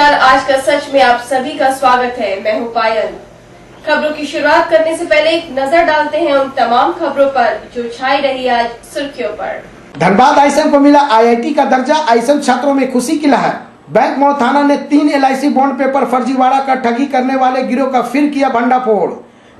नमस्कार, आज का सच में आप सभी का स्वागत है। मैं हूं पायल। खबरों की शुरुआत करने से पहले एक नजर डालते हैं उन तमाम खबरों पर जो छाई रही आज सुर्खियों पर। धनबाद आईएसएम को मिला आईआईटी का दर्जा, आईएसएम छात्रों में खुशी की लहर। बैंक मोड़ थाना ने 3 एलआईसी बॉन्ड पेपर फर्जीवाड़ा कर ठगी करने वाले गिरोह का फिर किया भंडाफोड़।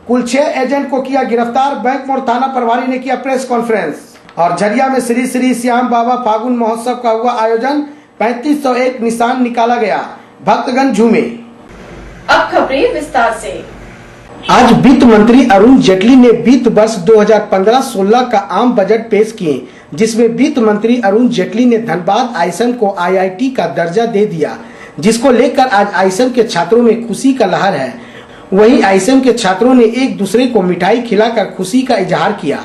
कुल 6 एजेंट को किया गिरफ्तार। बैंक मोड़ थाना प्रभारी ने किया प्रेस कॉन्फ्रेंस। और झरिया में श्री श्री श्याम बाबा फागुन महोत्सव का हुआ आयोजन। 3501 निशान निकाला गया, भक्तगण झूमे। अब खबरें विस्तार से। आज वित्त मंत्री अरुण जेटली ने वित्त वर्ष 2015-16 का आम बजट पेश किए, जिसमें वित्त मंत्री अरुण जेटली ने धनबाद आईएसएम को आईआईटी का दर्जा दे दिया, जिसको लेकर आज आईएसएम के छात्रों में खुशी का लहर है। वहीं आईएसएम के छात्रों ने एक दूसरे को मिठाई खिलाकर खुशी का इजहार किया।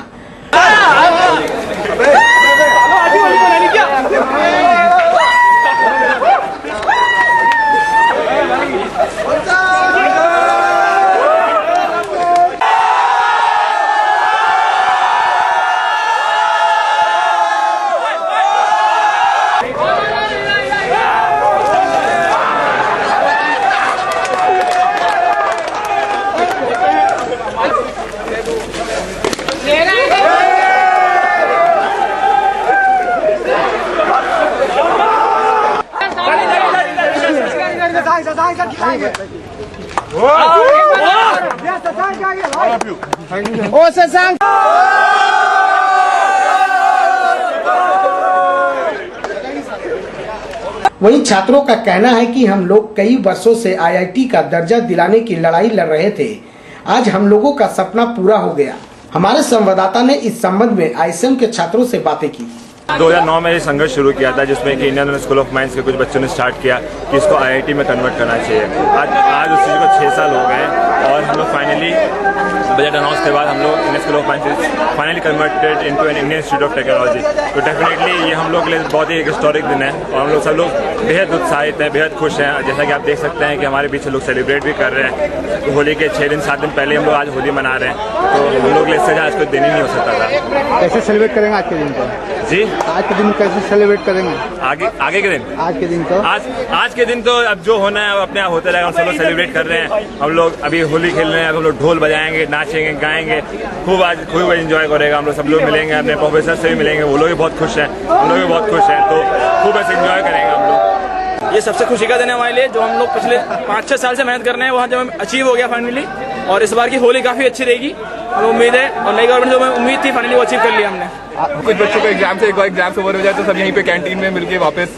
वहीं छात्रों का कहना है कि हम लोग कई वर्षों से आईआईटी का दर्जा दिलाने की लड़ाई लड़ रहे थे। आज हम लोगों का सपना पूरा हो गया। हमारे संवाददाता ने इस संबंध में आईएसएम के छात्रों से बातें की। 2009 में ये संघर्ष शुरू किया था, जिसमें कि इंडियन स्कूल ऑफ माइंस के कुछ बच्चों ने स्टार्ट किया कि इसको आईआईटी में कन्वर्ट करना चाहिए। आज उस चीज़ को 6 साल हो गए और हम लोग फाइनली बजट अनाउंस के बाद हम लोग Indian school of mines finally converted into an Indian institute of technology. तो डेफिनेटली ये हम लोग के लिए बहुत ही एक हिस्टोरिक दिन है और हम लोग सब लोग बेहद उत्साहित हैं, बेहद खुश हैं। जैसा कि आप देख सकते हैं कि हमारे पीछे लोग सेलिब्रेट भी कर रहे हैं। तो होली के 6 दिन 7 दिन पहले हम लोग आज होली मना रहे हैं। तो हम लोग के लिए इससे आज कोई दिन ही नहीं हो सकता था। कैसे सेलिब्रेट करेंगे आज के दिन को? जी, आज के दिन कैसे सेलिब्रेट करेंगे? आगे के दिन, आज के दिन तो आज के दिन तो अब जो होना है अपने आप होता रहेगा। हम सब लोग सेलिब्रेट कर रहे हैं। हम लोग अभी होली खेल रहे हैं। हम लोग ढोल बजाएंगे, नाचेंगे, गाएंगे, खूब आज खूब एंजॉय करेगा। हम लोग सब लोग मिलेंगे, अपने प्रोफेसर से भी मिलेंगे, वो लोग भी बहुत खुश हैं, हम लोग भी बहुत खुश हैं। तो खूब ऐसे एंजॉय करेंगे हम लोग। ये सबसे खुशी का दिन है हमारे लिए, जो हम लोग पिछले 5-6 साल से मेहनत कर रहे हैं, वहाँ जब अचीव हो गया फाइनली। और इस बार की होली काफी अच्छी रहेगी, हमें उम्मीद है। और नई गवर्नमेंट जो हमें उम्मीद थी, फाइनली वो अचीव कर लिया हमने। कुछ बच्चों को एग्जाम से एग्जाम ओवर हो जाए तो सब यहीं पे कैंटीन में मिलके वापस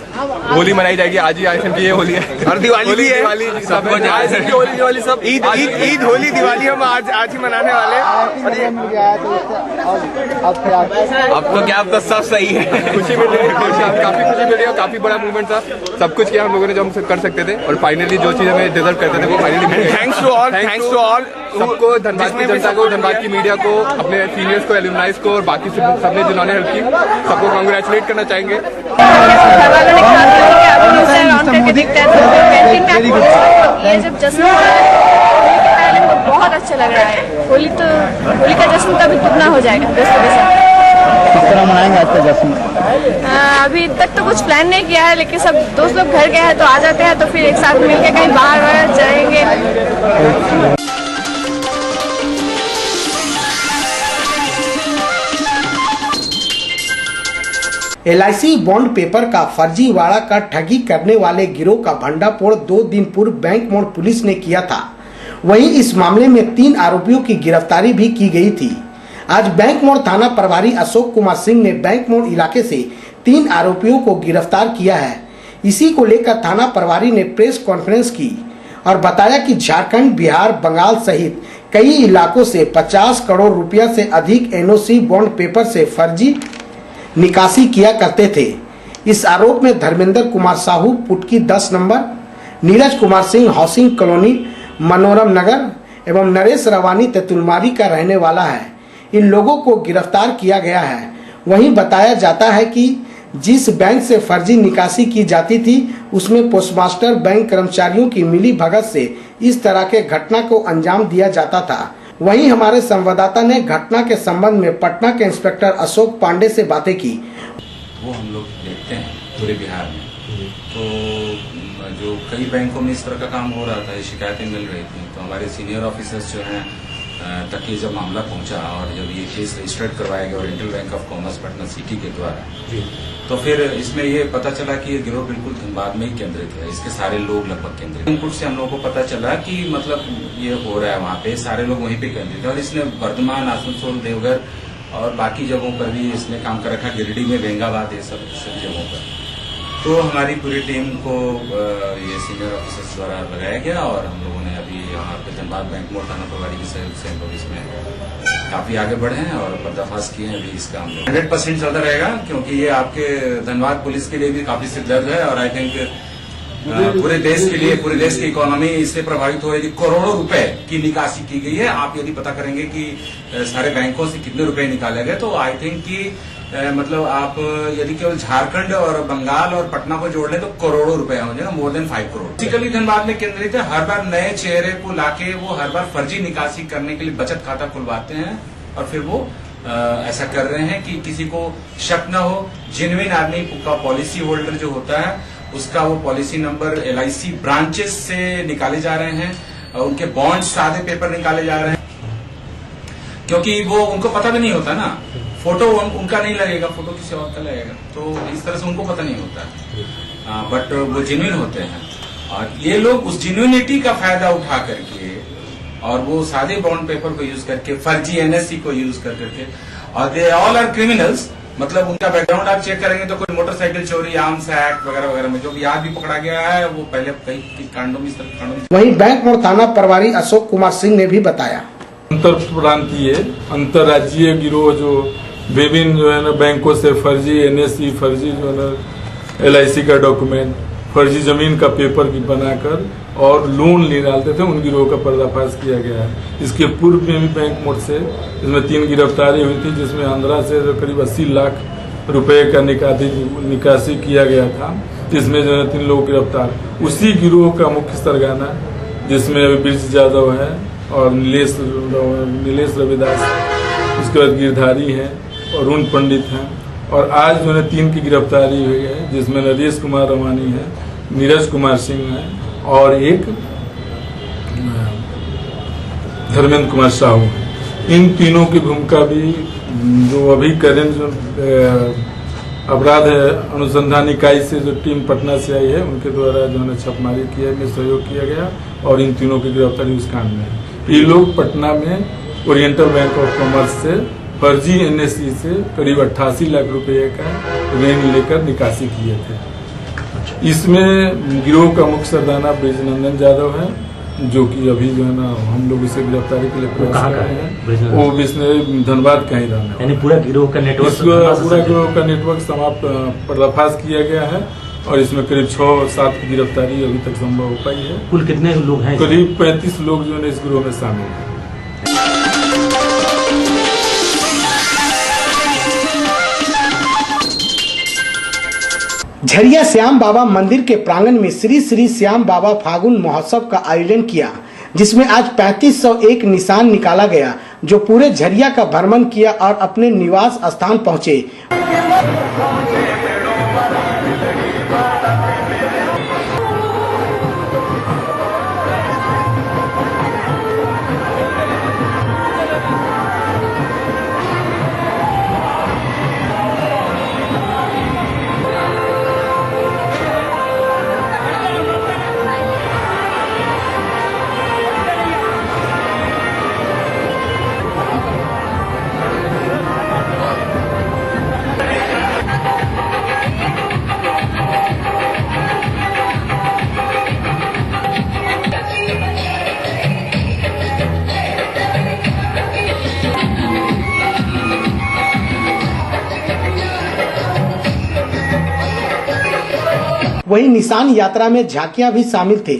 होली मनाई जाएगी। आज ही आईएसएम की ये होली है और दिवाली भी है। दिवाली सब ईद होली दिवाली हम आज ही मनाने वाले हैं। अब तो क्या, अब तो सब सही है। खुशी मिल रही है, काफी खुशी मिल रही है। काफी बड़ा मूवमेंट था, सब कुछ किया हम लोगों ने जो हम कर सकते थे और फाइनली जो चीज हमें डिजर्व करते थे वो फाइनली। थैंक्स टू ऑल सबको, धनबाद की जनता को, धनबाद की मीडिया को, अपने सीनियर्स को, एलुमनाइज को और बाकी सबने जिन्होंने हेल्प की, सबको कांग्रेचुलेट करना चाहेंगे। ये जब जश्न बहुत अच्छा लग रहा है। होली का जश्न तभी दुगना हो जाएगा दोस्तों के साथ। किस तरह मनाएंगे आज का जश्न? अभी तक तो कुछ प्लान नहीं किया है, लेकिन सब दोस्त लोग घर गए हैं तो आ जाते हैं, तो फिर एक साथ मिलकर कहीं बाहर जाएंगे। एलआईसी बॉन्ड पेपर का फर्जीवाड़ा कर ठगी करने वाले गिरोह का भंडाफोड़ 2 दिन पूर्व बैंक मोड़ पुलिस ने किया था। वहीं इस मामले में 3 आरोपियों की गिरफ्तारी भी की गई थी। आज बैंक मोड़ थाना प्रभारी अशोक कुमार सिंह ने बैंक मोड़ इलाके से 3 आरोपियों को गिरफ्तार किया है। इसी को लेकर थाना प्रभारी ने प्रेस कॉन्फ्रेंस की और बताया कि झारखंड, बिहार, बंगाल सहित कई इलाकों से 50 करोड़ रुपया से अधिक एनओसी बॉन्ड पेपर से फर्जी निकासी किया करते थे। इस आरोप में Dharmendra Kumar Sahu Putki 10 number, Neeraj Kumar Singh housing colony मनोरम नगर एवं नरेश रवानी तेतुलमारी का रहने वाला है। इन लोगों को गिरफ्तार किया गया है। वहीं बताया जाता है कि जिस बैंक से फर्जी निकासी की जाती थी उसमें पोस्टमास्टर बैंक कर्मचारियों की मिली भगत से इस तरह के घटना को अंजाम दिया जाता था। वहीं हमारे संवाददाता ने घटना के संबंध में पटना के इंस्पेक्टर अशोक पांडे से बातें की। वो हम लोग देखते हैं पूरे बिहार में। तो जो कई बैंकों में इस तरह का काम हो रहा था, ये शिकायतें मिल रही थी। तो हमारे सीनियर ऑफिसर्स जो हैं तक ये जब मामला पहुंचा और जब ये केस रजिस्टर्ड करवाया गया oriental bank of commerce Patna city के द्वारा, तो फिर इसमें ये पता चला कि ये गिरोह बिल्कुल धनबाद में ही केंद्रित है। इसके सारे लोग लगभग केंद्रित। इनपुट से हम लोगों को पता चला कि मतलब ये हो रहा है वहाँ पे, सारे लोग वहीं पे केंद्रित है। और इसने वर्धमान, आसनसोल, देवघर और बाकी जगहों पर भी इसने काम कर रखा, गिरिडीह में, बेंगाबाद, ये सब जगहों पर। तो हमारी पूरी टीम को ये सीनियर ऑफिसर्स द्वारा लगाया गया और हम लोगों ने अभी यहाँ पे धनबाद बैंक मोड़ थाना प्रभारी के सहयोग से हम लोग इसमें काफी आगे बढ़े हैं और पर्दाफाश किए हैं। अभी इसका हम लोग 100% चलता रहेगा, क्योंकि ये आपके धनबाद पुलिस के लिए भी काफी सिरदर्द है और आई थिंक पूरे देश के लिए, पूरे देश की इकोनॉमी इससे प्रभावित हो रही है। करोड़ों रुपए की निकासी की गई है। आप यदि पता करेंगे कि सारे बैंकों से कितने रुपए निकाले गए, तो आई थिंक कि मतलब आप यदि केवल झारखंड और बंगाल और पटना को जोड़ लें तो करोड़ों रुपए हो जाएगा, more than 5 crore. Basically Dhanbad में केंद्रित है। हर बार नए चेहरे को लाके वो हर बार फर्जी निकासी करने के लिए बचत खाता खुलवाते हैं और फिर वो ऐसा कर रहे हैं कि किसी को शक न हो। जेन्युइन आदमी का पॉलिसी होल्डर जो होता है उसका वो पॉलिसी नंबर LIC ब्रांचेस से निकाले जा रहे हैं और उनके बॉन्ड सादे पेपर निकाले जा रहे हैं, क्योंकि वो उनको पता भी नहीं होता ना, फोटो उनका नहीं लगेगा, फोटो किसी और का लगेगा, तो इस तरह से उनको पता नहीं होता। बट वो जेन्युइन होते हैं और ये लोग उस जेन्युइनिटी का फायदा उठा करके और वो सादे बॉन्ड पेपर को यूज करके, फर्जी NSE को यूज करके, और दे ऑल आर क्रिमिनल्स। मतलब उनका बैकग्राउंड आप चेक करेंगे तो कोई मोटरसाइकिल चोरी, आर्म्स एक्ट वगैरह वगैरह में जो भी आज भी पकड़ा गया है, वो पहले कई कांडों में, इस तरह कांडों में। वहीं बैंक मोड़ थाना प्रभारी अशोक कुमार सिंह ने भी बताया, अंतर प्रांतीय, अंतर्राज्यीय गिरोह जो विभिन्न जो है ना बैंकों से फर्जी NSE, फर्जी जो है ना LIC का डॉक्यूमेंट, फर्जी जमीन का पेपर की बनाकर और लोन निकालते थे, उन गिरोह का पर्दाफाश किया गया है। इसके पूर्व में भी बैंक मोड़ से इसमें 3 गिरफ्तारी हुई थी, जिसमें आंध्रा से करीब 80 लाख रुपए का निकासी किया गया था। इसमें जो है 3 लोग गिरफ्तार। उसी गिरोह का मुख्य सरगना, जिसमें अभी ब्रिज यादव है और नीलेश रविदास, उसके बाद गिरधारी है और अरुण पंडित हैं। और आज जो है 3 की गिरफ्तारी हुई है, जिसमें नरेश कुमार रवानी है, नीरज कुमार सिंह है और एक धर्मेंद्र कुमार साहू है। इन तीनों की भूमिका भी जो अभी करेंट जो अपराध अनुसंधान इकाई से जो टीम पटना से आई है, उनके द्वारा जो है छापेमारी किया में सहयोग किया गया और इन तीनों की गिरफ्तारी उस कांड में। ये लोग पटना में ओरिएंटल बैंक ऑफ कॉमर्स से फर्जी NSE से करीब 88 लाख रुपए का ऋण लेकर निकासी किए थे। इसमें गिरोह का मुख्य सरगना ब्रिजनंदन यादव है, जो कि अभी जो है ना हम लोग इसे गिरफ्तारी के लिए प्रयास कर रहे हैं। वो धनबाद का ही रहना है। पूरा गिरोह का नेटवर्क, पूरा गिरोह का नेटवर्क समाप्त पर्दाफाश किया गया है और इसमें करीब 6-7 की गिरफ्तारी अभी तक संभव हो पाई है। कुल कितने लोग हैं? करीब 35 लोग जो है इस गिरोह में शामिल हैं। झरिया श्याम बाबा मंदिर के प्रांगण में श्री श्री श्याम बाबा फागुन महोत्सव का आयोजन किया, जिसमें आज 3501 निशान निकाला गया, जो पूरे झरिया का भ्रमण किया और अपने निवास स्थान पहुंचे। वहीं निशान यात्रा में झांकियां भी शामिल थे।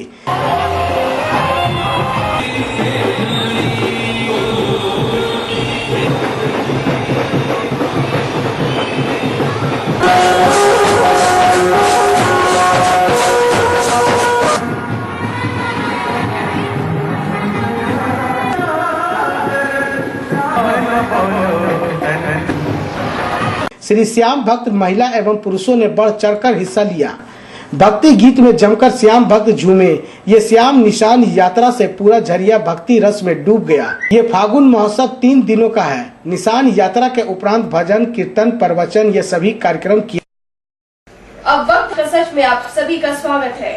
श्री श्याम भक्त महिला एवं पुरुषों ने बढ़ चढ़कर हिस्सा लिया। भक्ति गीत में जमकर श्याम भक्त झूमे। ये श्याम निशान यात्रा से पूरा झरिया भक्ति रस में डूब गया। ये फागुन महोत्सव 3 दिनों का है। निशान यात्रा के उपरांत भजन, कीर्तन, प्रवचन ये सभी कार्यक्रम किए। अब वक्त का सच में आप सभी का स्वागत है।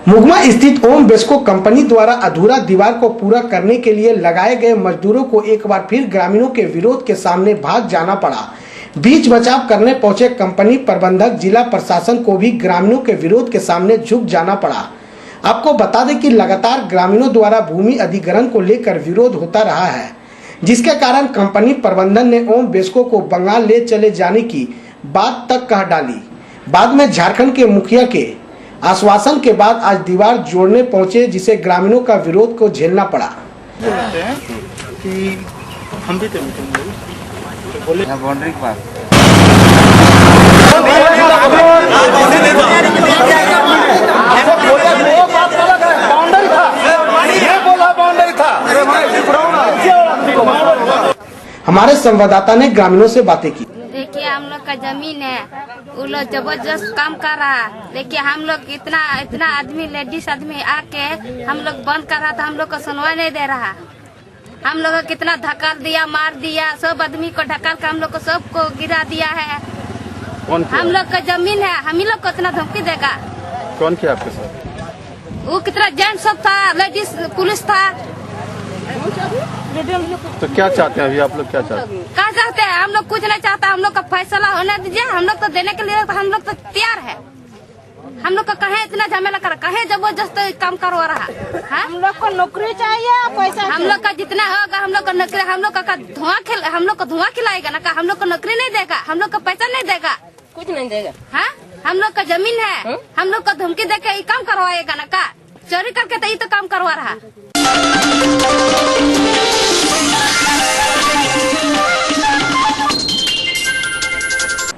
मुगमा स्थित ओम बेस्को कंपनी द्वारा अधूरा दीवार को पूरा करने के लिए लगाए गए मजदूरों को एक बार फिर ग्रामीणों के विरोध के सामने भाग जाना पड़ा। बीच बचाव करने पहुंचे कंपनी प्रबंधक, जिला प्रशासन को भी ग्रामीणों के विरोध के सामने झुक जाना पड़ा। आपको बता दें कि लगातार ग्रामीणों द्वारा भूमि अधिग्रहण को लेकर विरोध होता रहा है, जिसके कारण कंपनी प्रबंधन ने ओम बेस्को को बंगाल ले चले जाने की बात तक कह डाली। बाद में झारखंड के मुखिया के आश्वासन के बाद आज दीवार जोड़ने पहुंचे, जिसे ग्रामीणों का विरोध को झेलना पड़ा। हम भी बोले बाउंड्री के पास हमारे संवाददाता ने ग्रामीणों से बातें की। देखिए, हम लोग का जमीन है, वो लोग जबरदस्त काम कर रहा है। देखिए, हम लोग इतना आदमी, लेडीज आदमी आके हम लोग बंद कर रहा था, हम लोग को सुनवाई नहीं दे रहा। हम लोग को कितना धक्का दिया, मार दिया, सब आदमी को ढकाल कर हम लोग को सबको गिरा दिया है। हम लोग का जमीन है, हम ही लोग को इतना धमकी देगा। कौन किया आपके साथ? वो कितना जेंट्स सब था, लेडीज पुलिस था। तो क्या चाहते हैं अभी आप लोग, क्या चाहते हैं? क्या चाहते हैं? हम लोग कुछ नहीं चाहता, हम लोग का फैसला होने दीजिए। हम लोग तो देने के लिए हम लोग तो तैयार है। हम लोग का कहे इतना झमेला कर, कहे जबरदस्त काम करवा रहा है। हम लोग को नौकरी चाहिए, पैसा। हम लोग का जितना होगा हम लोग का नौकरी, हम लोग का धुआं खिलाएगा ना, हम लोग को नौकरी नहीं देगा, हम लोग का पैसा नहीं देगा, कुछ नहीं देगा। हाँ, हम लोग का जमीन है, हम लोग को धमकी देके ये काम करवाएगा ना, का चोरी करके तो ये तो काम करवा रहा।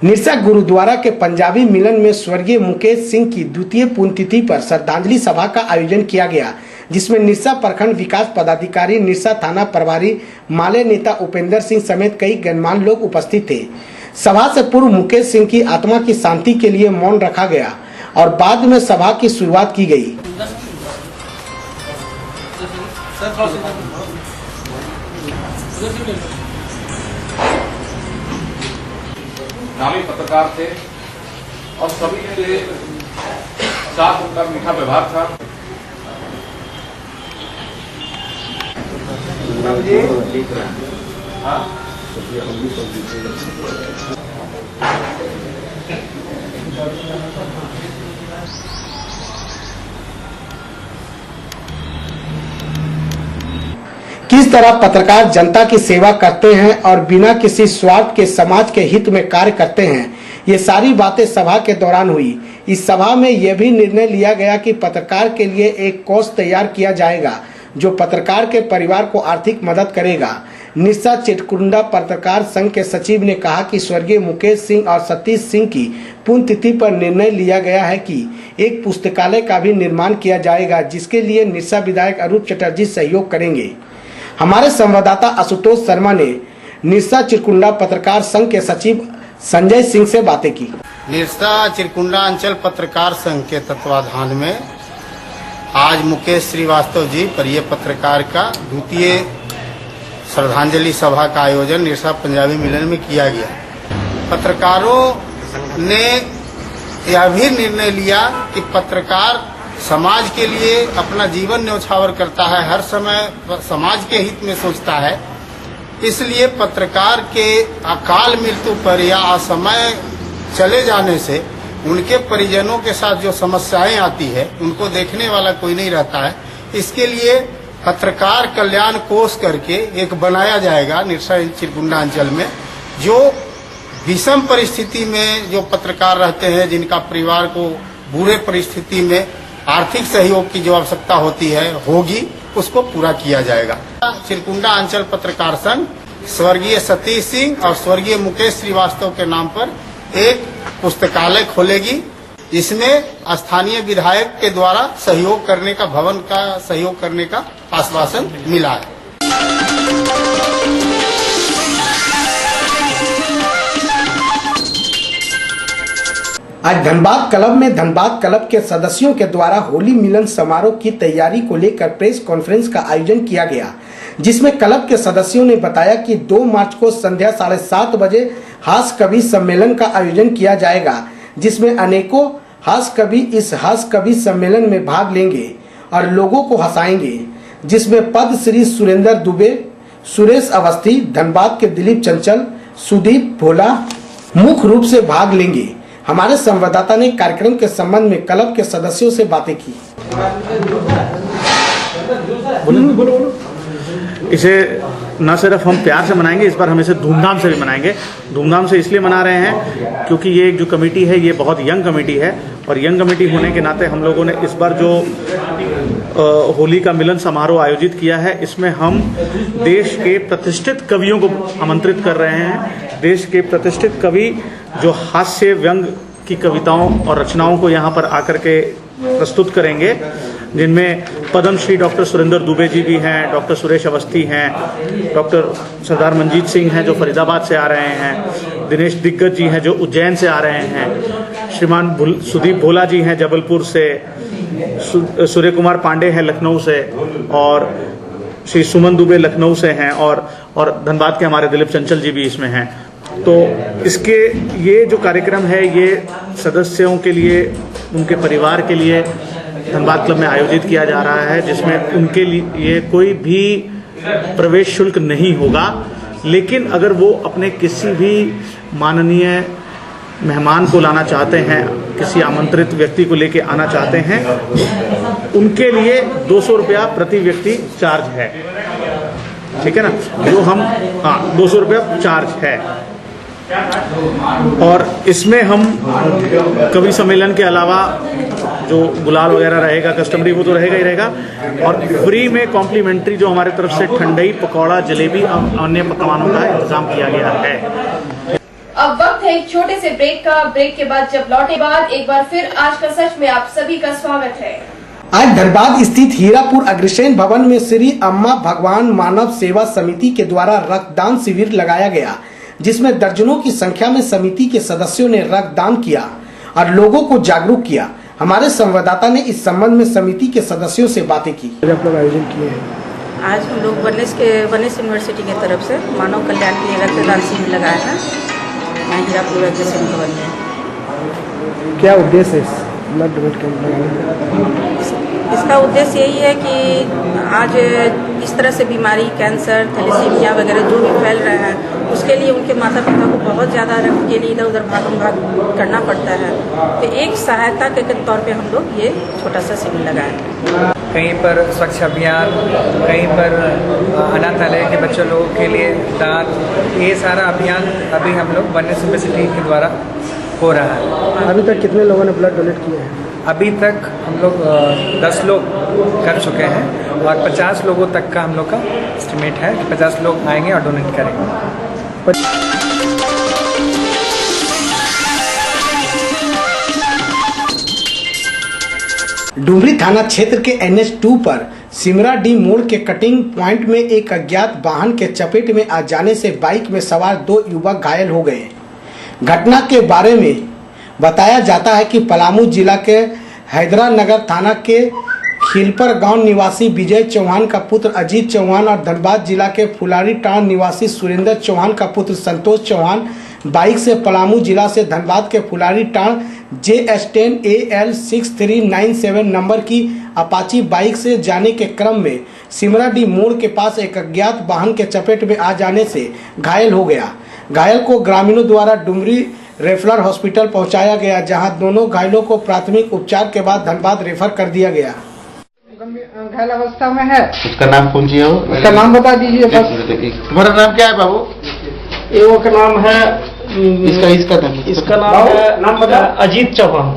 निरसा गुरुद्वारा के पंजाबी मिलन में स्वर्गीय मुकेश सिंह की 2वीं पुण्यतिथि पर श्रद्धांजलि सभा का आयोजन किया गया, जिसमें निरसा प्रखंड विकास पदाधिकारी, निरसा थाना प्रभारी, माले नेता उपेंद्र सिंह समेत कई गणमान्य लोग उपस्थित थे। सभा से पूर्व मुकेश सिंह की आत्मा की शांति के लिए मौन रखा गया और बाद में सभा की शुरुआत की गई। नामी पत्रकार थे और सभी के साथ उनका मीठा व्यवहार था। किस तरह पत्रकार जनता की सेवा करते हैं और बिना किसी स्वार्थ के समाज के हित में कार्य करते हैं, ये सारी बातें सभा के दौरान हुई। इस सभा में यह भी निर्णय लिया गया कि पत्रकार के लिए एक कोष तैयार किया जाएगा, जो पत्रकार के परिवार को आर्थिक मदद करेगा। निरसा चिरकुंडा पत्रकार संघ के सचिव ने कहा कि स्वर्गीय मुकेश सिंह और सतीश सिंह की पुण्यतिथि पर निर्णय लिया गया है कि एक पुस्तकालय का भी निर्माण किया जाएगा, जिसके लिए निरसा विधायक अरूप चटर्जी सहयोग करेंगे। हमारे संवाददाता आशुतोष शर्मा ने निरसा चिरकुंडा पत्रकार संघ के सचिव संजय सिंह से बातें की। निरसा चिरकुंडा अंचल पत्रकार संघ के तत्वाधान में आज मुकेश श्रीवास्तव जी प्रिय पत्रकार का 2वीं श्रद्धांजलि सभा का आयोजन निरसा पंजाबी मिलन में किया गया। पत्रकारों ने यह भी निर्णय लिया कि पत्रकार समाज के लिए अपना जीवन न्यौछावर करता है, हर समय समाज के हित में सोचता है। इसलिए पत्रकार के अकाल मृत्यु पर या असमय चले जाने से उनके परिजनों के साथ जो समस्याएं आती है, उनको देखने वाला कोई नहीं रहता है। इसके लिए पत्रकार कल्याण कोष करके एक बनाया जाएगा निरसा चिरकुंडा अंचल में, जो विषम परिस्थिति में जो पत्रकार रहते हैं, जिनका परिवार को बुरे परिस्थिति में आर्थिक सहयोग की जो आवश्यकता होती है होगी, उसको पूरा किया जाएगा। चिरकुंडा अंचल पत्रकार संघ स्वर्गीय सतीश सिंह और स्वर्गीय मुकेश श्रीवास्तव के नाम पर एक पुस्तकालय खोलेगी, जिसमें स्थानीय विधायक के द्वारा सहयोग करने का, भवन का सहयोग करने का आश्वासन मिला है। आज धनबाद क्लब में धनबाद क्लब के सदस्यों के द्वारा होली मिलन समारोह की तैयारी को लेकर प्रेस कॉन्फ्रेंस का आयोजन किया गया, जिसमें क्लब के सदस्यों ने बताया कि 2 मार्च को संध्या 7:30 बजे हास्य कवि सम्मेलन का आयोजन किया जाएगा, जिसमें अनेकों हास्य कवि इस हास्य कवि सम्मेलन में भाग लेंगे और लोगों को हंसाएंगे, जिसमें पद्मश्री सुरेंद्र दुबे, सुरेश अवस्थी, धनबाद के दिलीप चंचल, सुदीप भोला मुख्य रूप से भाग लेंगे। हमारे संवाददाता ने कार्यक्रम के संबंध में क्लब के सदस्यों से बातें की। इसे न सिर्फ हम प्यार से मनाएंगे, इस बार हम इसे धूमधाम से भी मनाएंगे। धूमधाम से इसलिए मना रहे हैं क्योंकि ये जो कमेटी है ये बहुत यंग कमेटी है और यंग कमेटी होने के नाते हम लोगों ने इस बार जो होली का मिलन समारोह आयोजित किया है, इसमें हम देश के प्रतिष्ठित कवियों को आमंत्रित कर रहे हैं। देश के प्रतिष्ठित कवि जो हास्य व्यंग की कविताओं और रचनाओं को यहाँ पर आकर के प्रस्तुत करेंगे, जिनमें पद्मश्री डॉक्टर सुरेंद्र दुबे जी भी हैं, डॉक्टर सुरेश अवस्थी हैं, डॉक्टर सरदार मंजीत सिंह हैं जो फरीदाबाद से आ रहे हैं, दिनेश दिग्गज जी हैं जो उज्जैन से आ रहे हैं, श्रीमान सुदीप भोला जी हैं जबलपुर से, सूर्य कुमार पांडे हैं लखनऊ से और श्री सुमन दुबे लखनऊ से हैं और धनबाद के हमारे दिलीप चंचल जी भी इसमें हैं। तो इसके ये जो कार्यक्रम है ये सदस्यों के लिए, उनके परिवार के लिए धनबाद क्लब में आयोजित किया जा रहा है, जिसमें उनके लिए कोई भी प्रवेश शुल्क नहीं होगा। लेकिन अगर वो अपने किसी भी माननीय मेहमान को लाना चाहते हैं, किसी आमंत्रित व्यक्ति को लेके आना चाहते हैं, उनके लिए 200 रुपया प्रति व्यक्ति चार्ज है। ठीक है ना, जो हम 200 रुपया चार्ज है। और इसमें हम कवि सम्मेलन के अलावा जो गुलाल वगैरह रहेगा कस्टमरी वो तो रहेगा ही रहेगा, और फ्री में कॉम्प्लीमेंट्री जो हमारे तरफ से ठंडई, पकौड़ा, जलेबी और अन्य पकवानों का इंतजाम किया गया है। अब वक्त है एक छोटे से ब्रेक का। ब्रेक के बाद जब लौटे बाद एक बार फिर आज का सच में आप सभी का स्वागत है। आज धनबाद स्थित हीरापुर अग्रसेन भवन में श्री अम्मा भगवान मानव सेवा समिति के द्वारा रक्तदान शिविर लगाया गया, जिसमें दर्जनों की संख्या में समिति के सदस्यों ने रक्तदान किया और लोगों को जागरूक किया। हमारे संवाददाता ने इस संबंध में समिति के सदस्यों से बातें की। आप लोग आयोजन किए हैं? आज हम लोग वनलेस यूनिवर्सिटी की तरफ से मानव कल्याण के लिए रक्तदान शिविर लगाया है यहाँ हीरापुर अग्रसेन भवन में। क्या उद्देश्य है इस ब्लड डोनेट कैंप लगाने? इसका उद्देश्य यही है कि आज इस तरह से बीमारी, कैंसर, थैलेसीमिया वगैरह जो भी फैल रहा है, उसके लिए उनके माता पिता को बहुत ज़्यादा रक्त के लिए इधर उधर भाग करना पड़ता है। तो एक सहायता के तौर पे हम लोग ये छोटा सा शिविर लगाए। कहीं पर स्वच्छ अभियान, कहीं पर अनाथालय के बच्चों लोगों के लिए दान, ये सारा अभियान अभी हम लोग वनलेस यूनिवर्सिटी के द्वारा हो रहा है। अभी तक कितने लोगों ने ब्लड डोनेट किए हैं? अभी तक हम लोग 10 लोग कर चुके हैं और 50 लोगों तक का हम लोग का एस्टिमेट है कि 50 लोग आएंगे और डोनेट करेंगे। डुमरी थाना क्षेत्र के NH2 पर सिमरा डी मोड़ के कटिंग पॉइंट में एक अज्ञात वाहन के चपेट में आ जाने से बाइक में सवार 2 युवक घायल हो गए। घटना के बारे में बताया जाता है कि पलामू जिला के हैदरानगर थाना के खिलपर गांव निवासी विजय चौहान का पुत्र अजीत चौहान और धनबाद जिला के फुलारी टाण निवासी सुरेंद्र चौहान का पुत्र संतोष चौहान बाइक से पलामू जिला से धनबाद के फुलारी टाण JS10 AL 6397 नंबर की अपाची बाइक से जाने के क्रम में सिमराडी मोड़ के पास एक अज्ञात वाहन के चपेट में आ जाने से घायल हो गया। घायल को ग्रामीणों द्वारा डुमरी रेफरल हॉस्पिटल पहुंचाया गया, जहां दोनों घायलों को प्राथमिक उपचार के बाद धनबाद रेफर कर दिया गया। घायल अवस्था में है। उसका नाम कौन सी है? उसका नाम बता दीजिए बस। तुम्हारा नाम क्या है बाबू? एगो का नाम है इसका नाम बता। अजीत चौहान।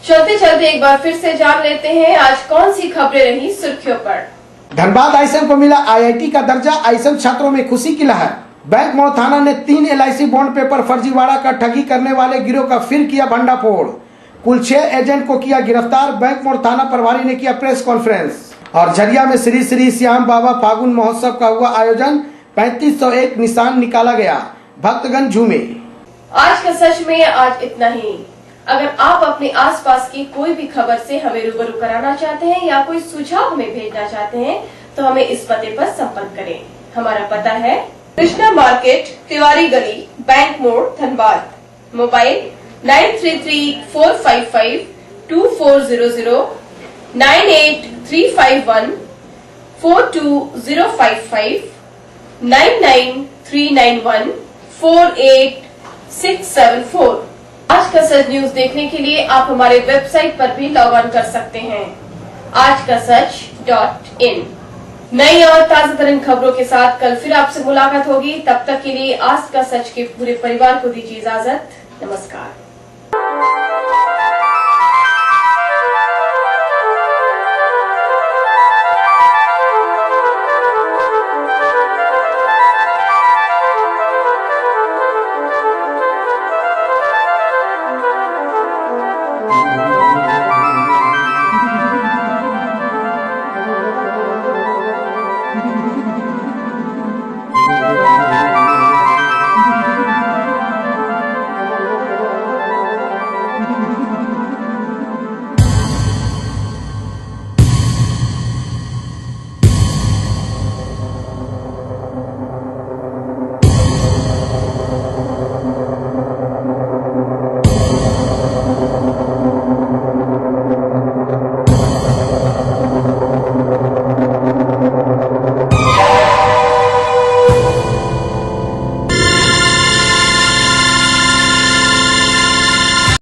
चलते चलते एक बार फिर से जान लेते हैं आज कौन सी खबरें रही सुर्खियों पर। धनबाद आईएसएम को मिला IIT का दर्जा, आईएसएम छात्रों में खुशी की लहर। बैंक मोड़ थाना ने 3 LIC बॉन्ड पेपर फर्जीवाड़ा का ठगी करने वाले गिरोह का फिर किया भंडाफोड़। कुल 6 एजेंट को किया गिरफ्तार। बैंक मोड़ थाना प्रभारी ने किया प्रेस कॉन्फ्रेंस। और झरिया में श्री श्री श्याम बाबा फागुन महोत्सव का हुआ आयोजन। 3501 निशान निकाला गया। भक्तगण झूमे। आज का सच में आज इतना ही। अगर आप अपने आसपास की कोई भी खबर से हमें रूबरू कराना चाहते हैं या कोई सुझाव हमें भेजना चाहते हैं तो हमें इस पते पर संपर्क करें। हमारा पता है कृष्णा मार्केट, तिवारी गली, बैंक मोड़, धनबाद। मोबाइल 9334552400, 9835142055, 9939148674। आज का सच न्यूज देखने के लिए आप हमारे वेबसाइट पर भी लॉग ऑन कर सकते हैं, आजकासच.in। नई और ताजा तरीन खबरों के साथ कल फिर आपसे मुलाकात होगी। तब तक के लिए आज का सच के पूरे परिवार को दीजिए इजाजत। नमस्कार।